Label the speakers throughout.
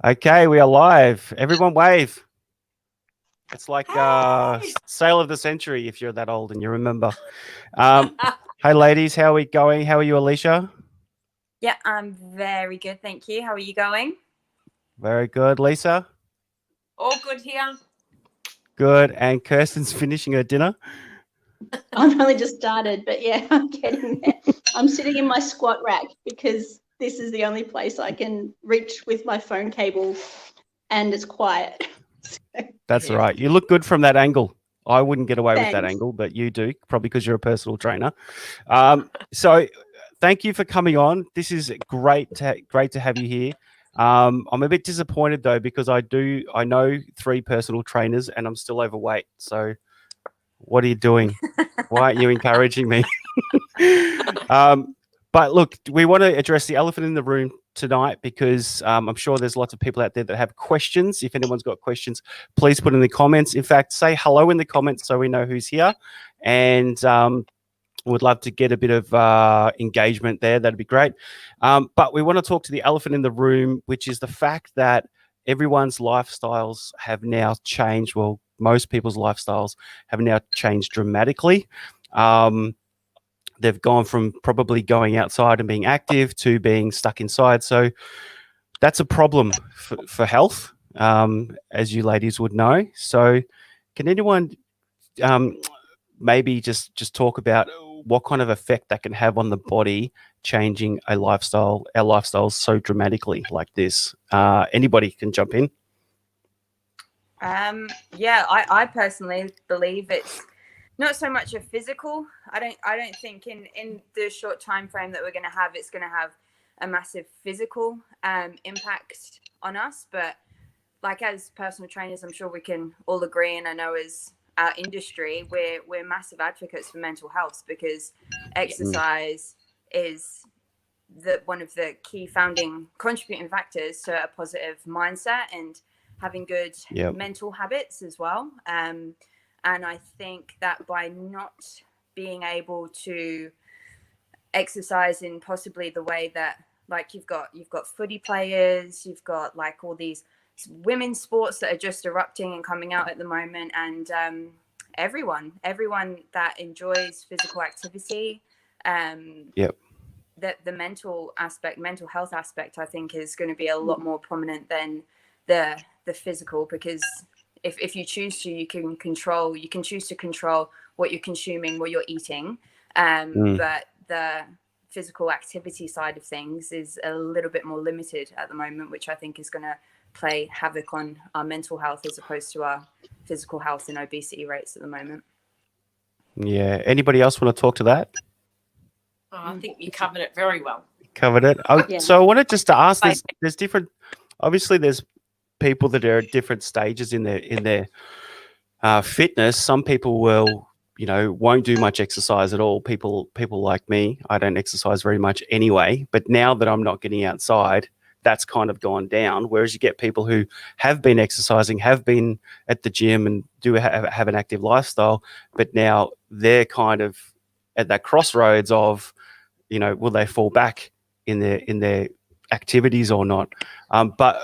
Speaker 1: Okay, we are live. Everyone wave. It's like sale of the century if you're that old and you remember. Hey, ladies, how are we going? How are you, Alicia?
Speaker 2: Yeah, I'm very good, thank you. How are you going?
Speaker 1: Very good. Lisa?
Speaker 3: All good here.
Speaker 1: Good. And Kirsten's finishing her dinner?
Speaker 4: I've only just started, but yeah, I'm getting there. I'm sitting in my squat rack because this is the only place I can reach with my phone cable and it's quiet.
Speaker 1: That's right. You look good from that angle. I wouldn't get away with that
Speaker 4: Thanks.
Speaker 1: angle, but you do, probably because you're a personal trainer. So thank you for coming on. This is great to have you here. I'm a bit disappointed though, because I know 3 personal trainers and I'm still overweight. So what are you doing? Why aren't you encouraging me? But look, we want to address the elephant in the room tonight because I'm sure there's lots of people out there that have questions. If anyone's got questions, please put in the comments. In fact, say hello in the comments so we know who's here. And would love to get a bit of engagement there. That'd be great. But we want to talk to the elephant in the room, which is the fact that everyone's lifestyles have now changed. Well, most people's lifestyles have now changed dramatically. They've gone from probably going outside and being active to being stuck inside. So that's a problem for health, as you ladies would know. So can anyone maybe just talk about what kind of effect that can have on the body, changing our lifestyles so dramatically like this? Anybody can jump in.
Speaker 2: Yeah, I personally believe it's not so much a physical. I don't think in the short time frame that we're going to have, it's going to have a massive physical impact on us. But like as personal trainers, I'm sure we can all agree, and I know as our industry, we're massive advocates for mental health because exercise is one of the key founding contributing factors to a positive mindset and having good mental habits as well. And I think that by not being able to exercise in possibly the way that, like, you've got footy players, you've got like all these women's sports that are just erupting and coming out at the moment, and everyone that enjoys physical activity, that the mental health aspect, I think, is going to be a lot more prominent than the physical, because if you choose to, you can choose to control what you're consuming, what you're eating, but the physical activity side of things is a little bit more limited at the moment, which I think is going to play havoc on our mental health as opposed to our physical health and obesity rates at the moment.
Speaker 1: Yeah. Anybody else want to talk to that?
Speaker 3: Oh, I think you covered it very well.
Speaker 1: Covered it. So I wanted just to ask, there's different, obviously there's people that are at different stages in their fitness. Some people won't do much exercise at all. People like me, I don't exercise very much anyway, but now that I'm not getting outside, that's kind of gone down. Whereas you get people who have been exercising, have been at the gym and do have an active lifestyle, but now they're kind of at that crossroads of, will they fall back in their activities or not? But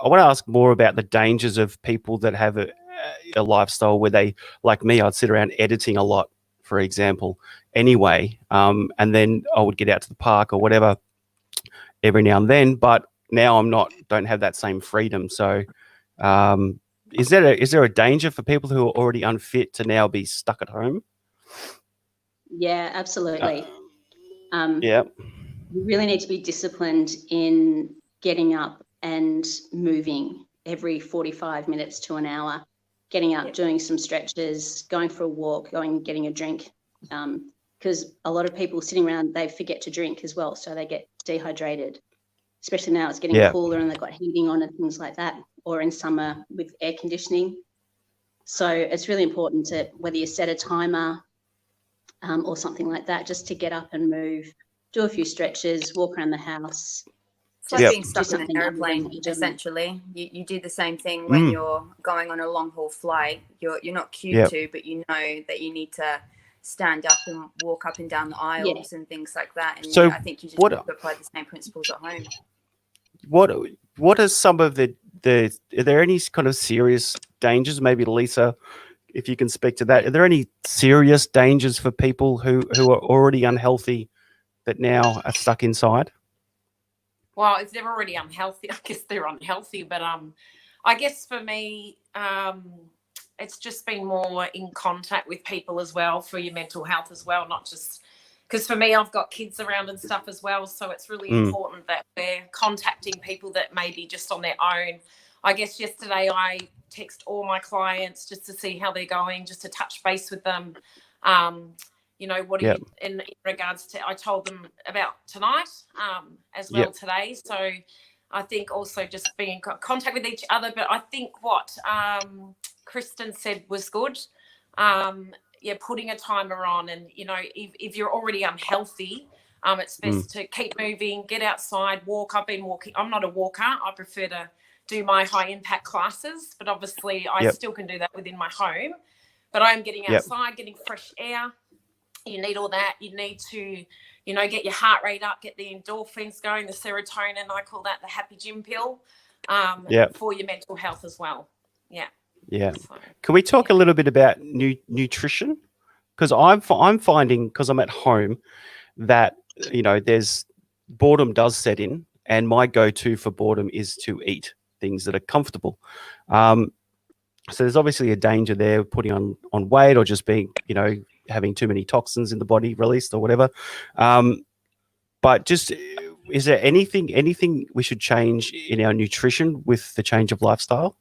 Speaker 1: I want to ask more about the dangers of people that have a lifestyle where they, like me, I'd sit around editing a lot, for example, anyway, and then I would get out to the park or whatever every now and then, but now don't have that same freedom. So is there a danger for people who are already unfit to now be stuck at home?
Speaker 4: Yeah, absolutely.
Speaker 1: Yeah.
Speaker 4: You really need to be disciplined in getting up and moving every 45 minutes to an hour, getting up, doing some stretches, going for a walk, getting a drink, because a lot of people sitting around, they forget to drink as well, so they get dehydrated, especially now it's getting cooler and they've got heating on and things like that, or in summer with air conditioning. So it's really important to, whether you set a timer or something like that, just to get up and move, do a few stretches, walk around the house.
Speaker 2: It's like being stuck in an airplane, essentially. You do the same thing when you're going on a long haul flight. You're not cued to, but you know that you need to stand up and walk up and down the aisles and things like that. And
Speaker 1: so
Speaker 2: I think you just have to apply the same principles at home.
Speaker 1: what are some of the are there any kind of serious dangers? Maybe Lisa, if you can speak to that, are there any serious dangers for people who are already unhealthy that now are stuck inside?
Speaker 3: Well, if they're already unhealthy, I guess they're unhealthy. But I guess for me, it's just been more in contact with people as well for your mental health as well, not just because for me, I've got kids around and stuff as well. So it's really important that we're contacting people that may be just on their own. I guess yesterday I text all my clients just to see how they're going, just to touch base with them. You know, what are you in regards to, I told them about tonight as well today. So I think also just being in contact with each other. But I think what Kristen said was good. Putting a timer on, and you know, if you're already unhealthy, it's best to keep moving, get outside, walk. I've been walking. I'm not a walker. I prefer to do my high impact classes, but obviously I still can do that within my home. But I am getting outside, getting fresh air. You need all that. You need to, you know, get your heart rate up, get the endorphins going, the serotonin. I call that the happy gym pill for your mental health as well. Yeah.
Speaker 1: Yeah. Can we talk a little bit about nutrition? Because I'm finding, because I'm at home, that, you know, there's boredom does set in, and my go-to for boredom is to eat things that are comfortable. So there's obviously a danger there of putting on weight, or just being, you know, having too many toxins in the body released or whatever. But just, is there anything we should change in our nutrition with the change of lifestyle?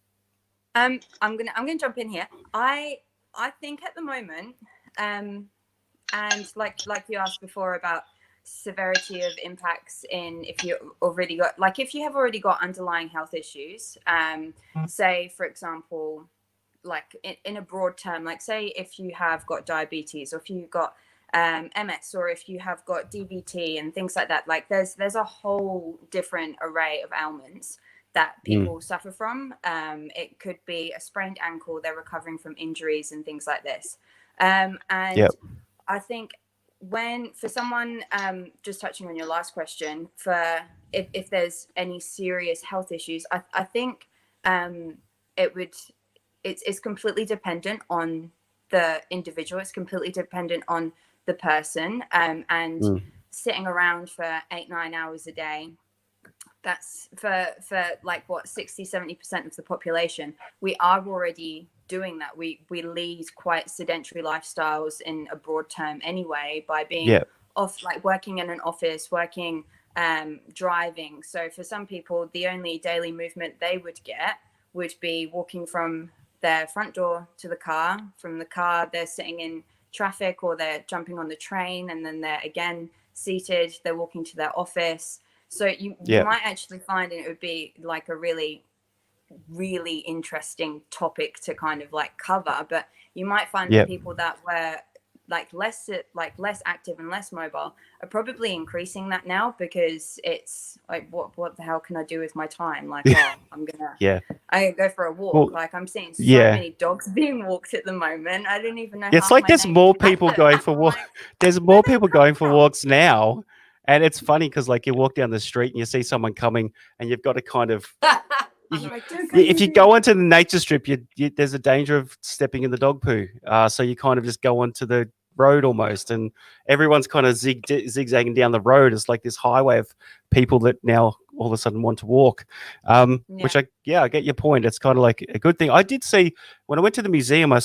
Speaker 2: I'm gonna jump in here. I think at the moment, and like you asked before about severity of impacts in if you have already got underlying health issues, say for example, like in a broad term, like say if you have got diabetes, or if you've got MS, or if you have got DVT and things like that, like there's a whole different array of ailments that people suffer from. It could be a sprained ankle, they're recovering from injuries and things like this. And I think for someone, just touching on your last question, for if there's any serious health issues, I think it's completely dependent on the individual. It's completely dependent on the person, and sitting around for 8-9 hours a day, that's for like what 60-70% of the population. We are already doing that. We lead quite sedentary lifestyles in a broad term anyway, by being off, like working in an office, working, driving. So for some people, the only daily movement they would get would be walking from their front door to the car. From the car, they're sitting in traffic, or they're jumping on the train, and then they're again seated, they're walking to their office. So you might actually find it would be like a really, really interesting topic to kind of like cover. But you might find that people that were like less active and less mobile are probably increasing that now, because it's like, what the hell can I do with my time? Like, I'm gonna I go for a walk. Well, like I'm seeing so many dogs being walked at the moment. I don't even know.
Speaker 1: It's like there's more people going for walks. There's more people going for walks now. And it's funny because, like, you walk down the street and you see someone coming, and you've got to kind of, if you go onto the nature strip, there's a danger of stepping in the dog poo. So you kind of just go onto the road almost, and everyone's kind of zigzagging down the road. It's like this highway of people that now all of a sudden want to walk, which I get your point. It's kind of like a good thing. I did see when I went to the museum, I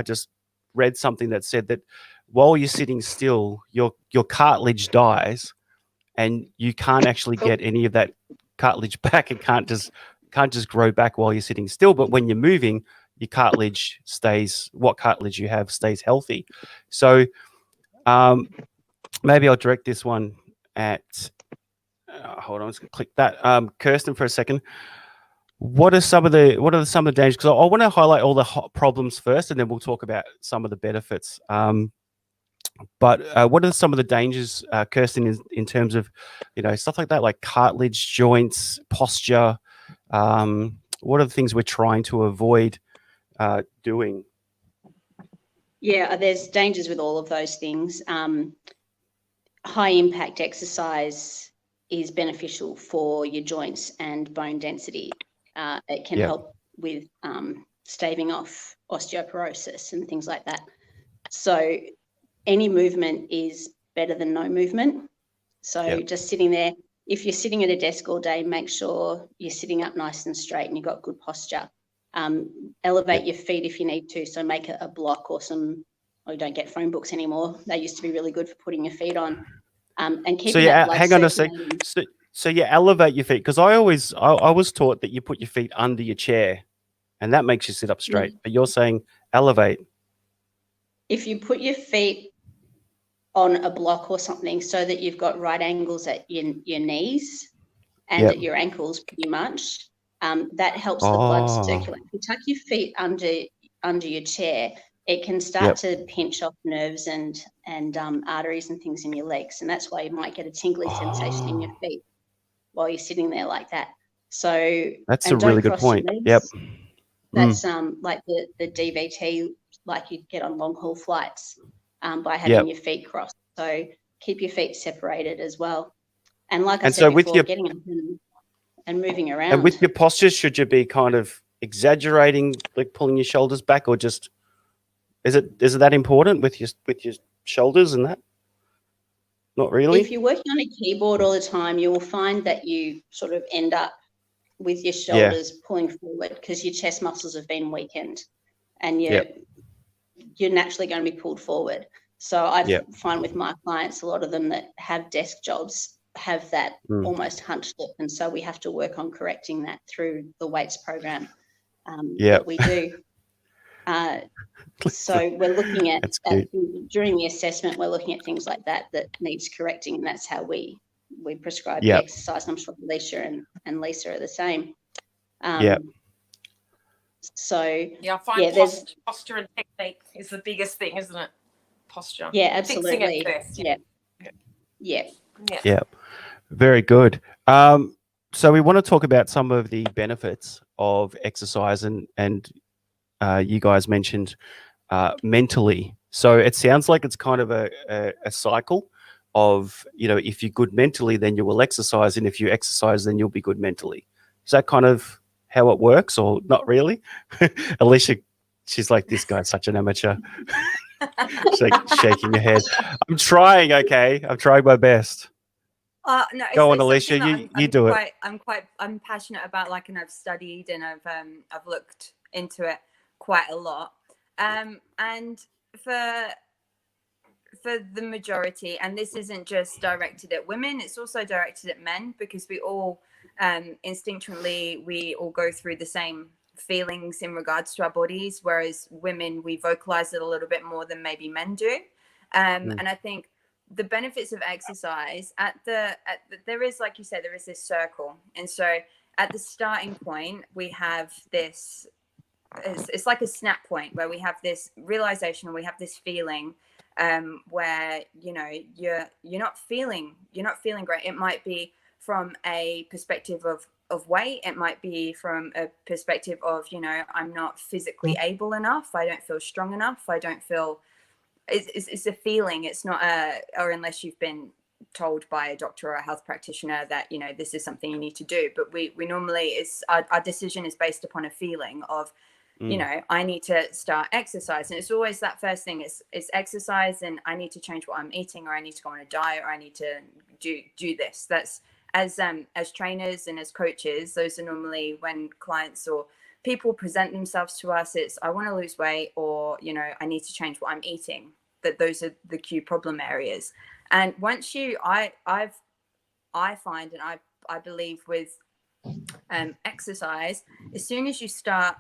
Speaker 1: just read something that said that while you're sitting still, your cartilage dies, and you can't actually get any of that cartilage back. It can't just grow back while you're sitting still. But when you're moving, your cartilage stays. What cartilage you have stays healthy. So maybe I'll direct this one at. Hold on, let's click that. Kirsten, for a second. What are some of the dangers? Because I want to highlight all the problems first, and then we'll talk about some of the benefits. But what are some of the dangers, Kirsten, in terms of, you know, stuff like that, like cartilage, joints, posture? What are the things we're trying to avoid doing?
Speaker 4: Yeah, there's dangers with all of those things. High impact exercise is beneficial for your joints and bone density. It can help with staving off osteoporosis and things like that. So any movement is better than no movement. So just sitting there, if you're sitting at a desk all day, make sure you're sitting up nice and straight and you've got good posture. Elevate your feet if you need to. So make a block or some, or you don't get phone books anymore. They used to be really good for putting your feet on. And keeping that blood
Speaker 1: hang on a sec.
Speaker 4: circulating.
Speaker 1: So you elevate your feet, because I was taught that you put your feet under your chair and that makes you sit up straight. But you're saying elevate.
Speaker 4: If you put your feet on a block or something so that you've got right angles at your knees and at your ankles pretty much, that helps the blood circulate. If you tuck your feet under your chair, it can start to pinch off nerves and arteries and things in your legs. And that's why you might get a tingly sensation in your feet while you're sitting there like that. So
Speaker 1: that's a really good point.
Speaker 4: That's like the DVT, like you get on long haul flights by having your feet crossed. So keep your feet separated as well. And like I said before, getting up and moving around.
Speaker 1: And with your posture, should you be kind of exaggerating, like pulling your shoulders back, or just is it that important with your shoulders and that? Not really.
Speaker 4: If you're working on a keyboard all the time, you will find that you sort of end up with your shoulders pulling forward because your chest muscles have been weakened, and you're naturally going to be pulled forward. So I find with my clients, a lot of them that have desk jobs have that almost hunched look, and so we have to work on correcting that through the weights program that we do. So we're looking at during the assessment, we're looking at things like that needs correcting, and that's how we prescribe the exercise. And I'm sure Alicia and Lisa are the same. So
Speaker 3: I find posture and technique is the biggest thing, isn't it? Posture.
Speaker 4: Yeah, absolutely.
Speaker 1: Yeah. Very good. So we want to talk about some of the benefits of exercise, and you guys mentioned mentally. So it sounds like it's kind of a cycle of, if you're good mentally, then you will exercise, and if you exercise, then you'll be good mentally. Is that kind of how it works, or not really? Alicia, she's like, this guy's such an amateur. She's like shaking her head. I'm trying, okay? I'm trying my best.
Speaker 2: No,
Speaker 1: Go on, Alicia. You do it.
Speaker 2: I'm passionate about, and I've studied and I've looked into it quite a lot. And for the majority, and this isn't just directed at women, it's also directed at men, because we all instinctually we all go through the same feelings in regards to our bodies, whereas women, we vocalize it a little bit more than maybe men do. And I think the benefits of exercise there is, like you said, there is this circle. And so at the starting point, we have this, it's like a snap point where we have this realization, we have this feeling where, you're not feeling great. It might be from a perspective of weight. It might be from a perspective of, I'm not physically able enough. I don't feel strong enough. I don't feel, it's a feeling. It's not or unless you've been told by a doctor or a health practitioner that, this is something you need to do. But we normally, our decision is based upon a feeling of, I need to start exercise. And it's always that first thing, it's exercise, and I need to change what I'm eating, or I need to go on a diet, or I need to do this. That's as trainers and as coaches, those are normally when clients or people present themselves to us. It's, I want to lose weight, or, I need to change what I'm eating. That those are the key problem areas. And once I find, and I believe with exercise, as soon as you start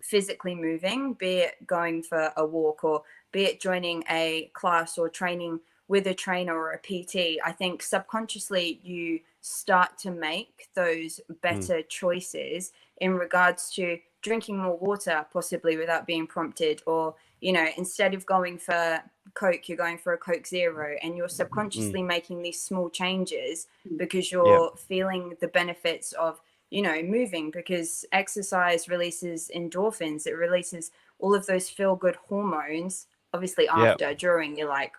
Speaker 2: physically moving, be it going for a walk, or be it joining a class or training with a trainer or a PT, I think subconsciously you start to make those better choices in regards to drinking more water, possibly without being prompted, or, instead of going for Coke, you're going for a Coke Zero, and you're subconsciously making these small changes because you're feeling the benefits of, moving, because exercise releases endorphins. It releases all of those feel good hormones. Obviously after, during, you're like,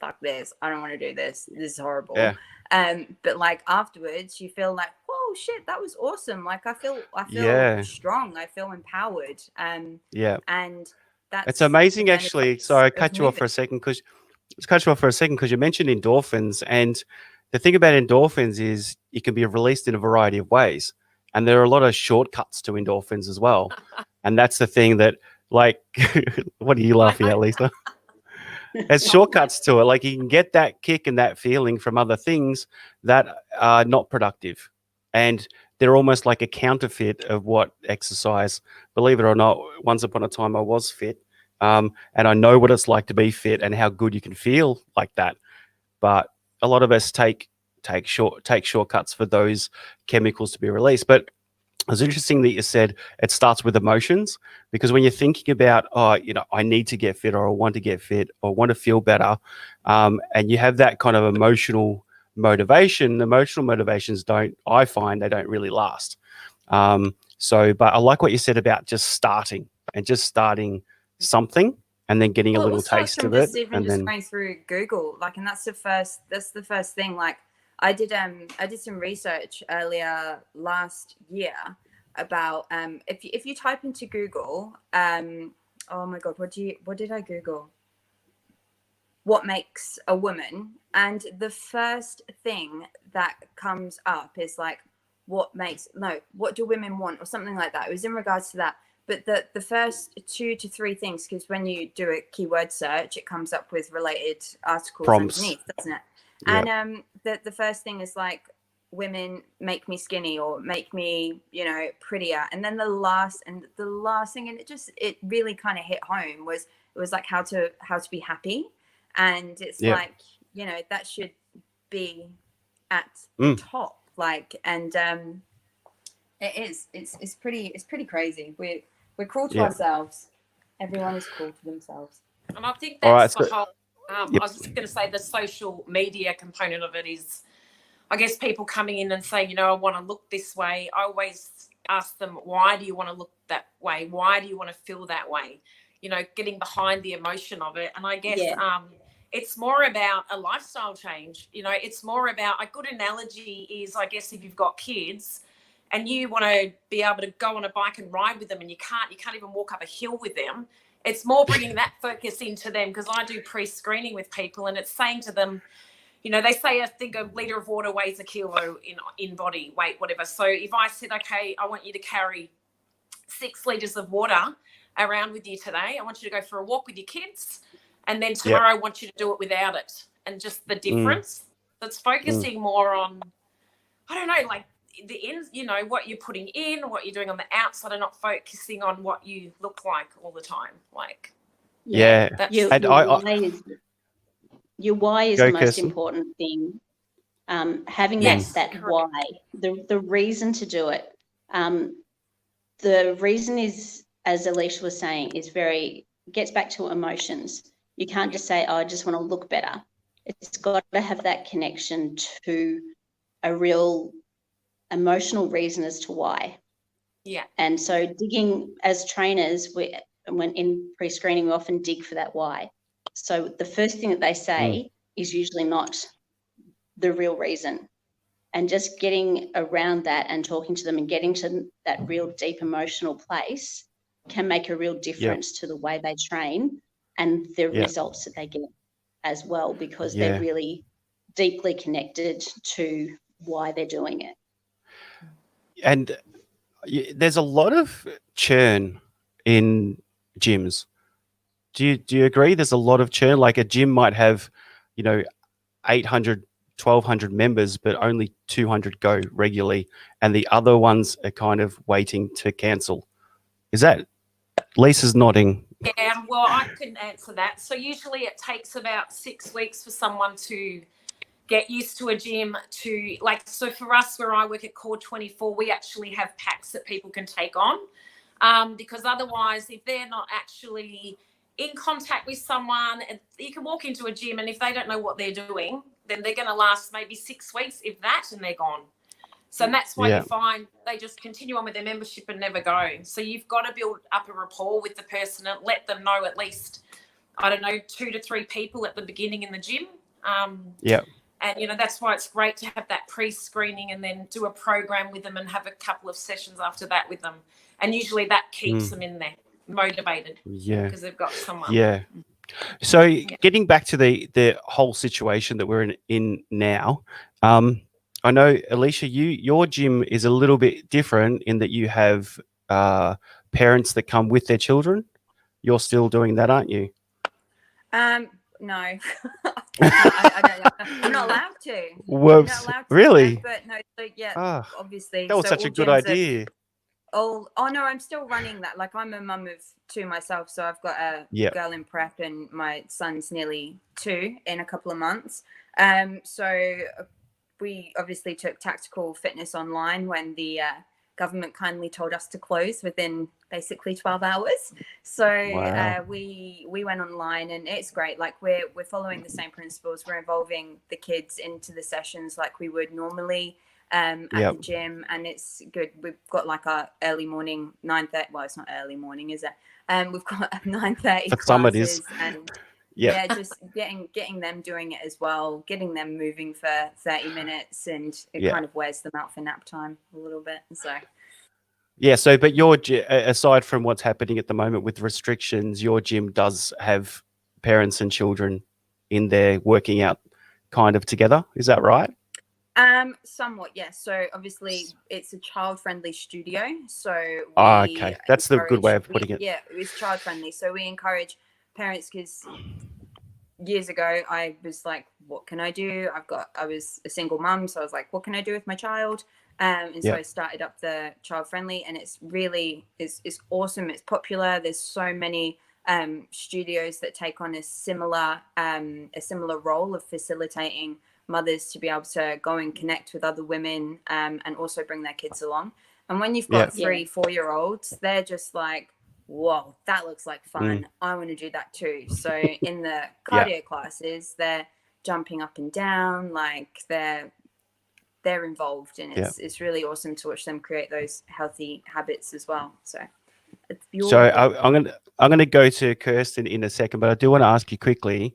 Speaker 2: fuck this, I don't want to do this, this is horrible.
Speaker 1: Yeah.
Speaker 2: But like afterwards you feel like, whoa, shit, that was awesome. Like I feel
Speaker 1: Yeah.
Speaker 2: strong, I feel empowered.
Speaker 1: Yeah.
Speaker 2: And that's
Speaker 1: It's amazing,
Speaker 2: the
Speaker 1: actually.
Speaker 2: benefits
Speaker 1: Sorry, I
Speaker 2: of
Speaker 1: cut you off
Speaker 2: moving.
Speaker 1: for a second because you mentioned endorphins, and the thing about endorphins is it can be released in a variety of ways, and there are a lot of shortcuts to endorphins as well. And that's the thing that, like, what are you laughing at, Lisa? There's shortcuts to it. Like you can get that kick and that feeling from other things that are not productive, and they're almost like a counterfeit of what exercise. Believe it or not, once upon a time I was fit, and I know what it's like to be fit and how good you can feel like that. But a lot of us take shortcuts for those chemicals to be released. But it was interesting that you said it starts with emotions, because when you're thinking about, oh, I need to get fit, or I want to get fit, or want to feel better, and you have that kind of emotional motivations I find they don't really last. But I like what you said about just starting something and then getting a
Speaker 2: Well, it
Speaker 1: little
Speaker 2: all starts
Speaker 1: taste
Speaker 2: from
Speaker 1: of it.
Speaker 2: just even
Speaker 1: And
Speaker 2: just
Speaker 1: then,
Speaker 2: going through Google, like, and that's the first thing. Like, I did some research earlier last year about if you type into Google, oh my god, what did I Google? What makes a woman? And the first thing that comes up is like, what do women want, or something like that. It was in regards to that. But the first 2 to 3 things, because when you do a keyword search, it comes up with related articles
Speaker 1: prompts.
Speaker 2: underneath, doesn't it?
Speaker 1: Yeah.
Speaker 2: And the first thing is like, women make me skinny, or make me, prettier. And then the last thing, and it really kind of hit home, was like how to be happy. And it's like, that should be at the top, like, and it's pretty crazy. We're cruel to ourselves. Everyone is cruel to themselves.
Speaker 3: And I think
Speaker 1: All right,
Speaker 3: that's
Speaker 1: so-
Speaker 3: the whole. I was just going to say the social media component of it is, I guess, people coming in and saying, I want to look this way. I always ask them, why do you want to look that way? Why do you want to feel that way? Getting behind the emotion of it. And I guess it's more about a lifestyle change. It's more about, a good analogy is, I guess, if you've got kids and you want to be able to go on a bike and ride with them, and you can't even walk up a hill with them. It's more bringing that focus into them, because I do pre-screening with people, and it's saying to them, they say, I think a litre of water weighs a kilo in body weight, whatever. So if I said, okay, I want you to carry 6 litres of water around with you today, I want you to go for a walk with your kids, and then tomorrow I want you to do it without it. And just the difference, that's focusing more on, I don't know, like the ins, what you're putting in, what you're doing on the outside, and not focusing on what you look like all the time. Like,
Speaker 4: your why is
Speaker 1: Go,
Speaker 4: the most
Speaker 1: Kirsten.
Speaker 4: important thing. Having that
Speaker 3: correct.
Speaker 4: why, the reason to do it. The reason is, as Alicia was saying, gets back to emotions. You can't just say, oh, I just want to look better. It's got to have that connection to a real emotional reason as to why.
Speaker 3: Yeah.
Speaker 4: And so digging, as trainers, when in pre-screening, we often dig for that why. So the first thing that they say is usually not the real reason. And just getting around that and talking to them and getting to that real deep emotional place can make a real difference to the way they train and the results that they get as well, because they're really deeply connected to why they're doing it.
Speaker 1: And there's a lot of churn in gyms. Do you agree? There's a lot of churn. Like a gym might have, 800, 1,200 members, but only 200 go regularly, and the other ones are kind of waiting to cancel. Is that, Lisa's nodding?
Speaker 3: Yeah, well, I couldn't answer that. So usually it takes about 6 weeks for someone to get used to a gym, to so for us, where I work at Core 24, we actually have packs that people can take on, because otherwise, if they're not actually in contact with someone, and you can walk into a gym, and if they don't know what they're doing, then they're going to last maybe 6 weeks, if that, and they're gone. So that's why you find they just continue on with their membership and never go. So you've got to build up a rapport with the person and let them know at least I don't know, 2 to 3 people at the beginning in the gym.
Speaker 1: Yeah.
Speaker 3: And, you know, that's why it's great to have that pre-screening and then do a program with them and have a couple of sessions after that with them. And usually that keeps them in there, motivated.
Speaker 1: Yeah.
Speaker 3: Because they've got someone.
Speaker 1: Yeah. So getting back to the whole situation that we're in now, I know, Alicia, your gym is a little bit different in that you have parents that come with their children. You're still doing that, aren't you?
Speaker 2: No, I don't know. I'm not allowed to.
Speaker 1: Whoops.
Speaker 2: I'm not allowed to,
Speaker 1: Really?
Speaker 2: But no, so yeah, obviously.
Speaker 1: That was such
Speaker 2: all
Speaker 1: a good
Speaker 2: gyms
Speaker 1: idea.
Speaker 2: Oh no, I'm still running that. Like, I'm a mum of 2 myself, so I've got a girl in prep, and my son's nearly 2 in a couple of months. So we obviously took tactical fitness online when the government kindly told us to close within basically 12 hours. So we went online, and it's great. Like, we're following the same principles. We're involving the kids into the sessions like we would normally at the gym, and it's good. We've got like our early morning 9:30. Well, it's not early morning, is it? We've got 9:30
Speaker 1: For some it
Speaker 2: classes,
Speaker 1: is.
Speaker 2: and
Speaker 1: Yeah.
Speaker 2: just getting them doing it as well, getting them moving for 30 minutes, and it kind of wears them out for nap time a little bit. So
Speaker 1: yeah. So, but your aside from what's happening at the moment with restrictions, your gym does have parents and children in there working out kind of together. Is that right?
Speaker 2: Somewhat, yes. So obviously it's a child-friendly studio. So
Speaker 1: okay, that's the good way of putting it.
Speaker 2: Yeah, it's child-friendly. So we encourage parents, because years ago I was like, what can I do? I was a single mum, so I was like, what can I do with my child? And so I started up the child-friendly, and it's really it's awesome. It's popular. There's so many studios that take on a similar role of facilitating mothers to be able to go and connect with other women, and also bring their kids along. And when you've got 3-4-year-olds, they're just like, whoa, that looks like fun. I want to do that too. So in the cardio classes, they're jumping up and down, like they're involved, and it's really awesome to watch them create those healthy habits as well. So
Speaker 1: I'm gonna go to Kirsten in a second, but I do want to ask you quickly,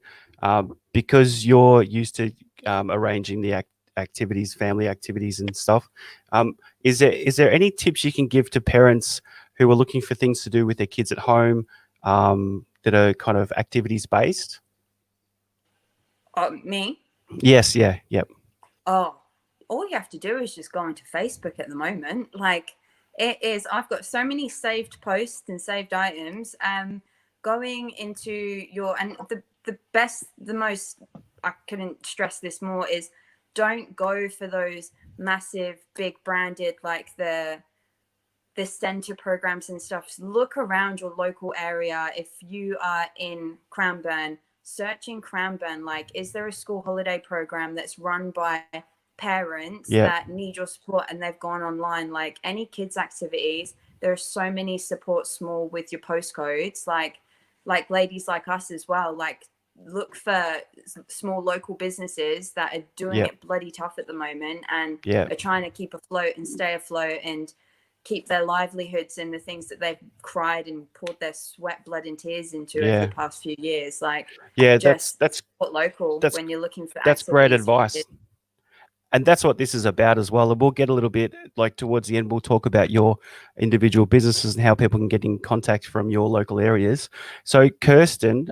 Speaker 1: because you're used to arranging the activities, family activities and stuff. Is there any tips you can give to parents who are looking for things to do with their kids at home, that are kind of activities based?
Speaker 2: Me?
Speaker 1: Yes. Yeah. Yep.
Speaker 2: Oh, all you have to do is just go onto Facebook at the moment. Like, it is, I've got so many saved posts and saved items. Going into your, and the most, I couldn't stress this more, is don't go for those massive, big branded, like the center programs and stuff. Look around your local area. If you are in Cranbourne, search in Cranbourne, like, is there a school holiday program that's run by parents that need your support and they've gone online? Like, any kids activities, there are so many support small with your postcodes, like ladies like us as well. Like, look for small local businesses that are doing it bloody tough at the moment, and are trying to keep afloat and stay afloat and keep their livelihoods and the things that they've cried and poured their sweat, blood and tears into over the past few years. Like, that's local when you're looking for
Speaker 1: that's great advice. And that's what this is about as well. And we'll get a little bit, like, towards the end, we'll talk about your individual businesses and how people can get in contact from your local areas. So, Kirsten,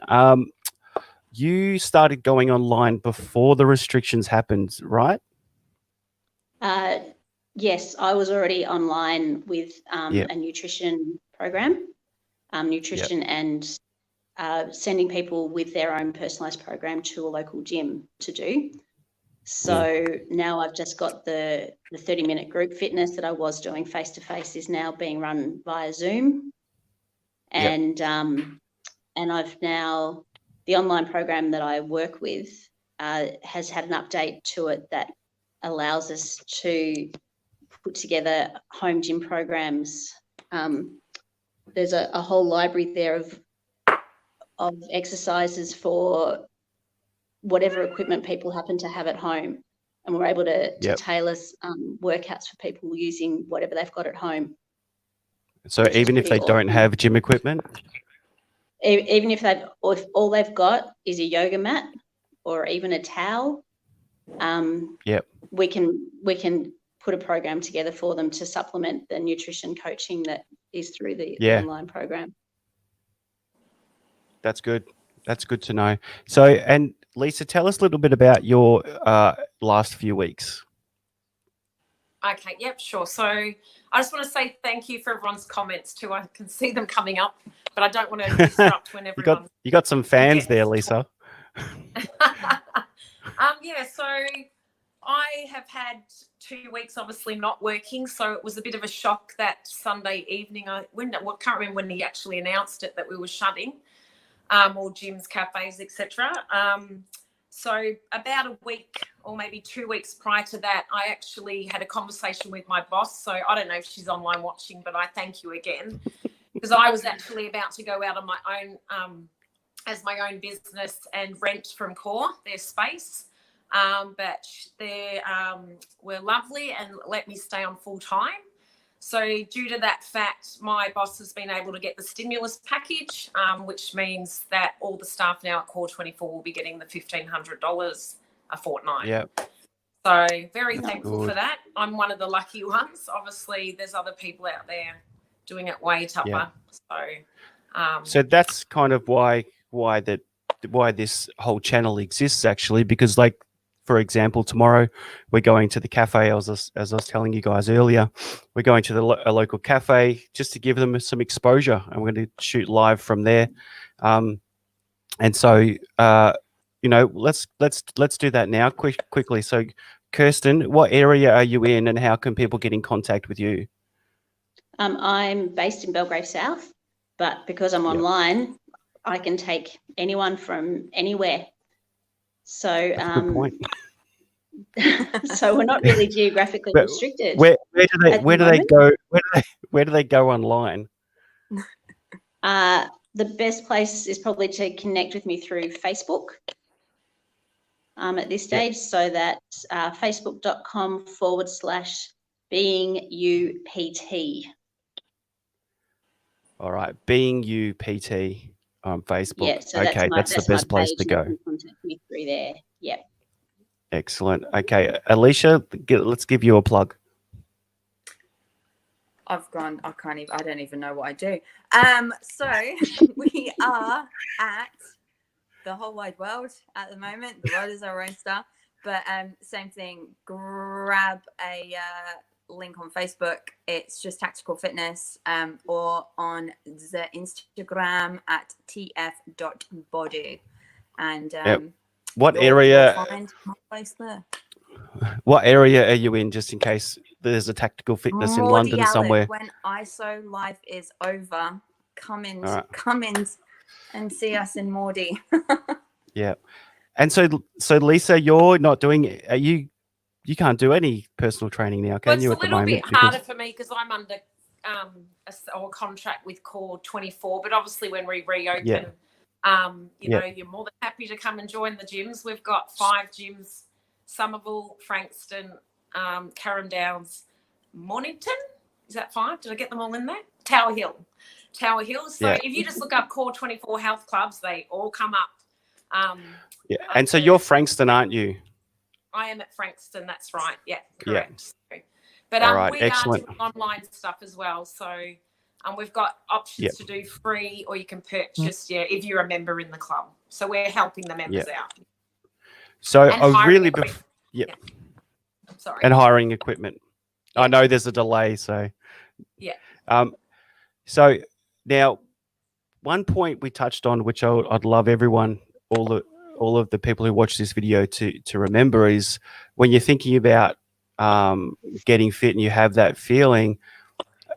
Speaker 1: you started going online before the restrictions happened, right?
Speaker 4: Yes, I was already online with a nutrition program, and sending people with their own personalised program to a local gym to do. So now I've just got the 30-minute group fitness that I was doing face-to-face is now being run via Zoom. And I've now, the online program that I work with has had an update to it that allows us to put together home gym programs. There's a whole library there of exercises for whatever equipment people happen to have at home, and we're able to tailor workouts for people using whatever they've got at home.
Speaker 1: So even if they don't have gym equipment?
Speaker 4: even if all they've got is a yoga mat or even a towel, we can put a program together for them to supplement the nutrition coaching that is through the online program.
Speaker 1: That's good. That's good to know. So, and Lisa, tell us a little bit about your last few weeks.
Speaker 3: Okay, yep, sure. So I just want to say thank you for everyone's comments too. I can see them coming up, but I don't want to disrupt when everyone.
Speaker 1: You got some fans there, Lisa.
Speaker 3: So I have had 2 weeks obviously not working, so it was a bit of a shock that Sunday evening. I can't remember when he actually announced it that we were shutting, all gyms, cafes, etc. So about a week or maybe 2 weeks prior to that, I actually had a conversation with my boss. So I don't know if she's online watching, but I thank you again, because I was actually about to go out on my own as my own business and rent from Core their space. But they were lovely and let me stay on full time. So due to that fact, my boss has been able to get the stimulus package, which means that all the staff now at Core 24 will be getting the $1,500 a fortnight.
Speaker 1: Yeah.
Speaker 3: So very thankful for that. I'm one of the lucky ones. Obviously, there's other people out there doing it way tougher. Yeah.
Speaker 1: So that's kind of why this whole channel exists, actually, because, like, for example, tomorrow we're going to the cafe. As I was telling you guys earlier, we're going to a local cafe just to give them some exposure, and we're going to shoot live from there. And so, let's do that now quickly. So, Kirsten, what area are you in, and how can people get in contact with you?
Speaker 4: I'm based in Belgrave South, but because I'm online, I can take anyone from anywhere. So,
Speaker 1: That's a good point.
Speaker 4: So we're not really geographically restricted.
Speaker 1: Where do they go online?
Speaker 4: The best place is probably to connect with me through Facebook at this stage. So that's facebook.com/beingupt.
Speaker 1: All right, Being You PT on Facebook.
Speaker 4: Yeah, so
Speaker 1: okay, that's the best place to go.
Speaker 4: Contact me through there. Yeah.
Speaker 1: Excellent. Okay, Alicia, let's give you a plug.
Speaker 2: I don't even know what I do. So we are at the whole wide world at the moment. The world is our own star. But same thing, grab a link on Facebook. It's just Tactical Fitness, or on the Instagram at tf.body. And
Speaker 1: what area?
Speaker 2: Find my place there.
Speaker 1: What area are you in, just in case there's a Tactical Fitness in London somewhere?
Speaker 2: When ISO life is over, come in and see us in Mordy.
Speaker 1: Yeah. And so Lisa, you're not doing, you can't do any personal training now, can you, at the moment?
Speaker 3: It's a little bit harder for me because I'm under a contract with Core 24, but obviously when we reopen, you know, you're more than happy to come and join the gyms. We've got 5 gyms: Somerville, Frankston, Carrum Downs, Mornington. Is that 5? Did I get them all in there? Tower Hill. So if you just look up Core 24 health clubs, they all come up.
Speaker 1: And so you're Frankston, aren't you?
Speaker 3: I am at Frankston. That's right. Yeah, correct.
Speaker 1: Yeah.
Speaker 3: But we
Speaker 1: excellent.
Speaker 3: are doing online stuff as well. So we've got options to do free, or you can purchase, if you're a member in the club. So we're helping the members out.
Speaker 1: So I really,
Speaker 3: sorry.
Speaker 1: And hiring equipment. Yeah. I know there's a delay, so so now, one point we touched on, which I'd love everyone, all of the people who watch this video to remember, is when you're thinking about getting fit and you have that feeling,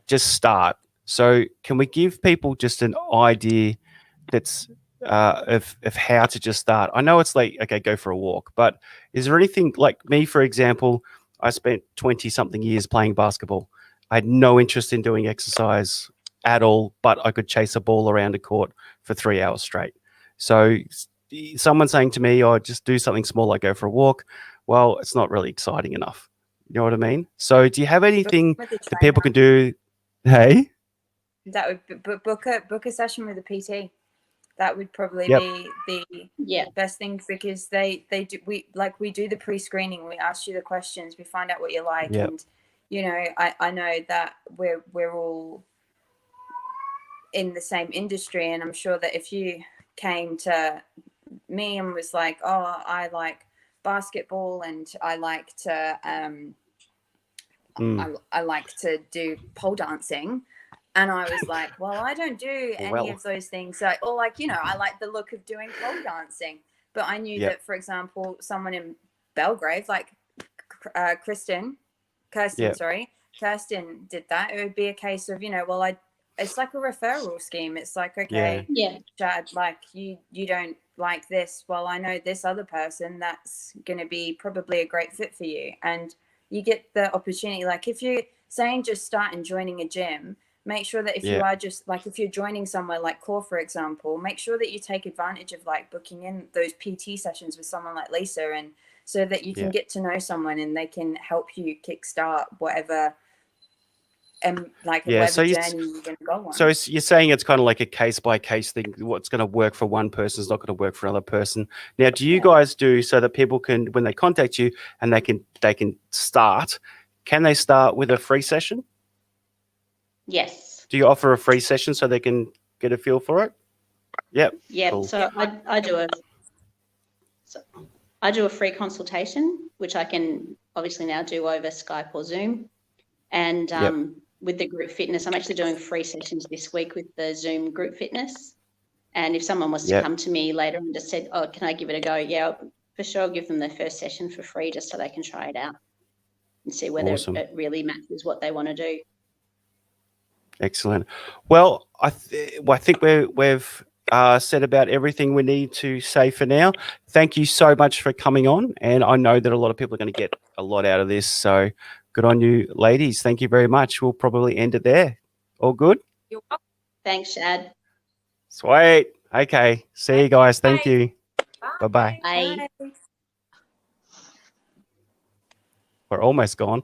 Speaker 1: just start. So can we give people just an idea that's of how to just start? I know it's like, okay, go for a walk, but is there anything, like me, for example, I spent 20 something years playing basketball. I had no interest in doing exercise at all, but I could chase a ball around a court for 3 hours straight. So someone saying to me, oh, just do something small, like go for a walk. Well, it's not really exciting enough. You know what I mean? So do you have anything that people can do? Hey?
Speaker 2: That would book a session with a PT. That would probably
Speaker 1: Yep.
Speaker 2: be the best thing, because they do, we do the pre-screening. We ask you the questions, we find out what you like.
Speaker 1: Yep.
Speaker 2: And you know, I know that we're all in the same industry, and I'm sure that if you came to me and was like, oh, I like basketball and I like to I like to do pole dancing, and I was like, well, I don't do any of those things. So, or like, you know, I like the look of doing pole dancing, but I knew that, for example, someone in Belgrave, like Kirsten did that. It would be a case of, you know, well, it's like a referral scheme. It's like, okay, Chad, like you don't like this. Well, I know this other person that's going to be probably a great fit for you. And you get the opportunity. Like if you're saying just start and joining a gym, make sure that if you are just like, if you're joining somewhere like Core, for example, make sure that you take advantage of like booking in those PT sessions with someone like Lisa, and so that you can get to know someone and they can help you kickstart whatever whatever journey you're going to go on.
Speaker 1: So you're saying it's kind of like a case by case thing. What's going to work for one person is not going to work for another person. Now, do you guys do so that people can, when they contact you and they can start, can they start with a free session?
Speaker 4: Yes.
Speaker 1: Do you offer a free session so they can get a feel for it? Yep.
Speaker 4: Yep.
Speaker 1: Cool.
Speaker 4: So I do a free consultation, which I can obviously now do over Skype or Zoom. And with the group fitness, I'm actually doing free sessions this week with the Zoom group fitness. And if someone was to come to me later and just said, oh, can I give it a go? Yeah, for sure. I'll give them their first session for free just so they can try it out and see whether it really matches what they want to do.
Speaker 1: Excellent. Well, I think we've said about everything we need to say for now. Thank you so much for coming on. And I know that a lot of people are going to get a lot out of this. So good on you, ladies. Thank you very much. We'll probably end it there. All good?
Speaker 3: You're welcome.
Speaker 4: Thanks, Shad.
Speaker 1: Sweet. Okay. See you guys. Thank you.
Speaker 3: Bye.
Speaker 4: Bye.
Speaker 1: We're almost gone.